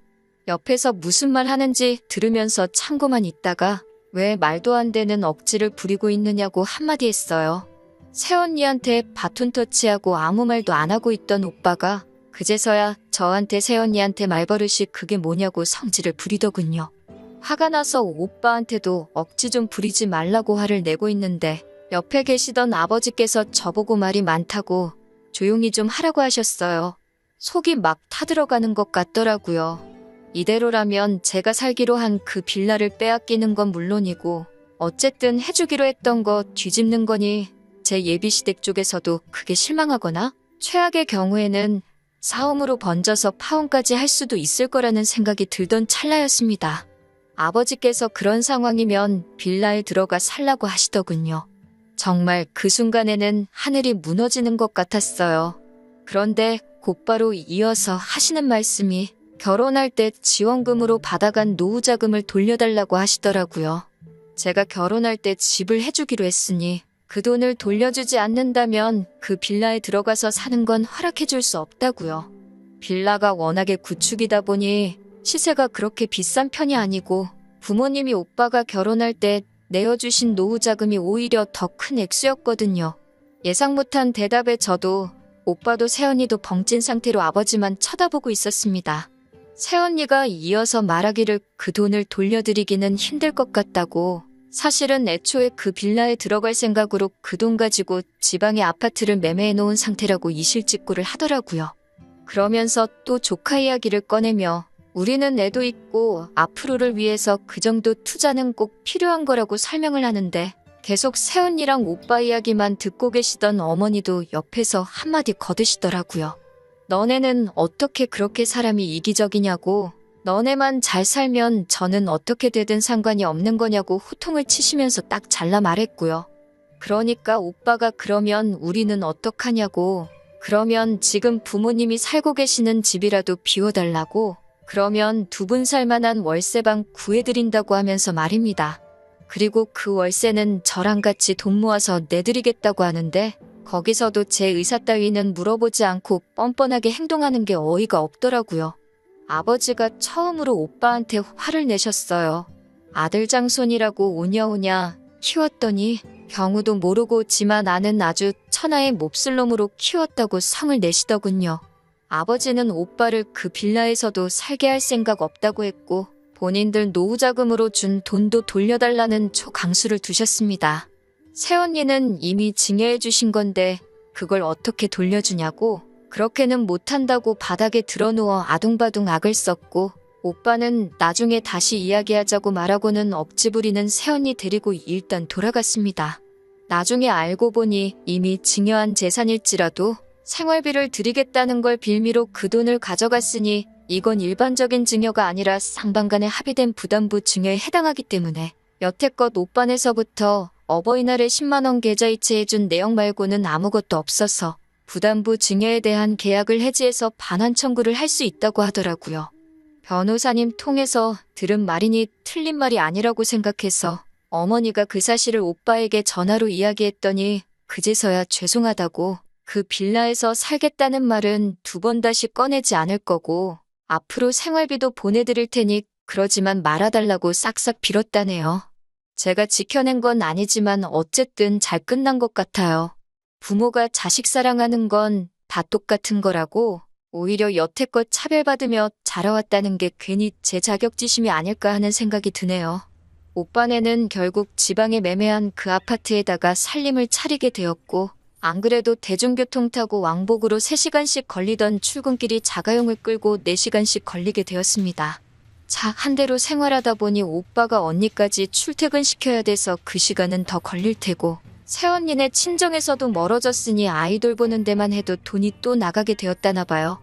옆에서 무슨 말 하는지 들으면서 참고만 있다가 왜 말도 안 되는 억지를 부리고 있느냐고 한마디 했어요. 새언니한테 바톤 터치하고 아무 말도 안 하고 있던 오빠가 그제서야 저한테 새언니한테 말버릇이 그게 뭐냐고 성질을 부리더군요. 화가 나서 오빠한테도 억지 좀 부리지 말라고 화를 내고 있는데 옆에 계시던 아버지께서 저보고 말이 많다고 조용히 좀 하라고 하셨어요. 속이 막 타들어가는 것 같더라고요. 이대로라면 제가 살기로 한 그 빌라를 빼앗기는 건 물론이고 어쨌든 해주기로 했던 거 뒤집는 거니 제 예비시댁 쪽에서도 크게 실망하거나 최악의 경우에는 사움으로 번져서 파혼까지 할 수도 있을 거라는 생각이 들던 찰나였습니다. 아버지께서 그런 상황이면 빌라에 들어가 살라고 하시더군요. 정말 그 순간에는 하늘이 무너지는 것 같았어요. 그런데 곧바로 이어서 하시는 말씀이 결혼할 때 지원금으로 받아간 노후자금을 돌려달라고 하시더라고요. 제가 결혼할 때 집을 해주기로 했으니 그 돈을 돌려주지 않는다면 그 빌라에 들어가서 사는 건 허락해줄 수 없다고요. 빌라가 워낙에 구축이다 보니 시세가 그렇게 비싼 편이 아니고 부모님이 오빠가 결혼할 때 내어주신 노후자금이 오히려 더 큰 액수였거든요. 예상 못한 대답에 저도 오빠도 새언니도 벙찐 상태로 아버지만 쳐다보고 있었습니다. 새언니가 이어서 말하기를 그 돈을 돌려드리기는 힘들 것 같다고. 사실은 애초에 그 빌라에 들어갈 생각으로 그 돈 가지고 지방의 아파트를 매매해 놓은 상태라고 이실직고를 하더라고요. 그러면서 또 조카 이야기를 꺼내며 우리는 애도 있고 앞으로를 위해서 그 정도 투자는 꼭 필요한 거라고 설명을 하는데 계속 새언니랑 오빠 이야기만 듣고 계시던 어머니도 옆에서 한마디 거드시더라고요. 너네는 어떻게 그렇게 사람이 이기적이냐고. 너네만 잘 살면 저는 어떻게 되든 상관이 없는 거냐고 호통을 치시면서 딱 잘라 말했고요. 그러니까 오빠가 그러면 우리는 어떡하냐고. 그러면 지금 부모님이 살고 계시는 집이라도 비워달라고. 그러면 두 분 살만한 월세방 구해드린다고 하면서 말입니다. 그리고 그 월세는 저랑 같이 돈 모아서 내드리겠다고 하는데 거기서도 제 의사 따위는 물어보지 않고 뻔뻔하게 행동하는 게 어이가 없더라고요. 아버지가 처음으로 오빠한테 화를 내셨어요. 아들 장손이라고 오냐오냐 키웠더니 경우도 모르고 지만 아는 아주 천하의 몹쓸놈으로 키웠다고 성을 내시더군요. 아버지는 오빠를 그 빌라에서도 살게 할 생각 없다고 했고 본인들 노후자금으로 준 돈도 돌려달라는 초강수를 두셨습니다. 새언니는 이미 증여해 주신 건데 그걸 어떻게 돌려주냐고. 그렇게는 못한다고 바닥에 드러누워 아둥바둥 악을 썼고 오빠는 나중에 다시 이야기하자고 말하고는 억지 부리는 새언니 데리고 일단 돌아갔습니다. 나중에 알고 보니 이미 증여한 재산일지라도 생활비를 드리겠다는 걸 빌미로 그 돈을 가져갔으니 이건 일반적인 증여가 아니라 상반간에 합의된 부담부 증여에 해당하기 때문에 여태껏 오빠네서부터 어버이날에 10만 원 계좌이체 해준 내용 말고는 아무것도 없어서 부담부 증여에 대한 계약을 해지해서 반환 청구를 할 수 있다고 하더라고요. 변호사님 통해서 들은 말이니 틀린 말이 아니라고 생각해서 어머니가 그 사실을 오빠에게 전화로 이야기했더니 그제서야 죄송하다고 그 빌라에서 살겠다는 말은 두 번 다시 꺼내지 않을 거고 앞으로 생활비도 보내드릴 테니 그러지만 말아달라고 싹싹 빌었다네요. 제가 지켜낸 건 아니지만 어쨌든 잘 끝난 것 같아요. 부모가 자식 사랑하는 건 다 똑같은 거라고 오히려 여태껏 차별받으며 자라왔다는 게 괜히 제 자격지심이 아닐까 하는 생각이 드네요. 오빠네는 결국 지방에 매매한 그 아파트에다가 살림을 차리게 되었고 안 그래도 대중교통 타고 왕복으로 3시간씩 걸리던 출근길이 자가용을 끌고 4시간씩 걸리게 되었습니다. 차 한 대로 생활하다 보니 오빠가 언니까지 출퇴근시켜야 돼서 그 시간은 더 걸릴 테고 새언니네 친정에서도 멀어졌으니 아이돌 보는 데만 해도 돈이 또 나가게 되었다나 봐요.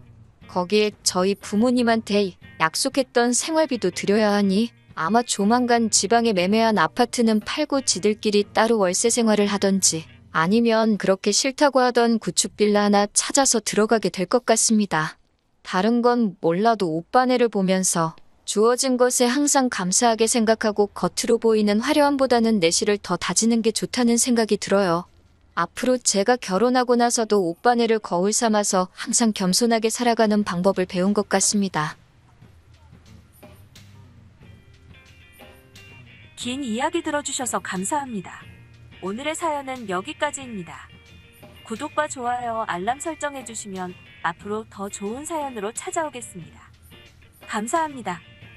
거기에 저희 부모님한테 약속했던 생활비도 드려야 하니 아마 조만간 지방에 매매한 아파트는 팔고 지들끼리 따로 월세 생활을 하던지 아니면 그렇게 싫다고 하던 구축 빌라 하나 찾아서 들어가게 될 것 같습니다. 다른 건 몰라도 오빠네를 보면서 주어진 것에 항상 감사하게 생각하고 겉으로 보이는 화려함보다는 내실을 더 다지는 게 좋다는 생각이 들어요. 앞으로 제가 결혼하고 나서도 오빠네를 거울 삼아서 항상 겸손하게 살아가는 방법을 배운 것 같습니다. 긴 이야기 들어주셔서 감사합니다. 오늘의 사연은 여기까지입니다. 구독과 좋아요, 알람 설정해주시면 앞으로 더 좋은 사연으로 찾아오겠습니다. 감사합니다.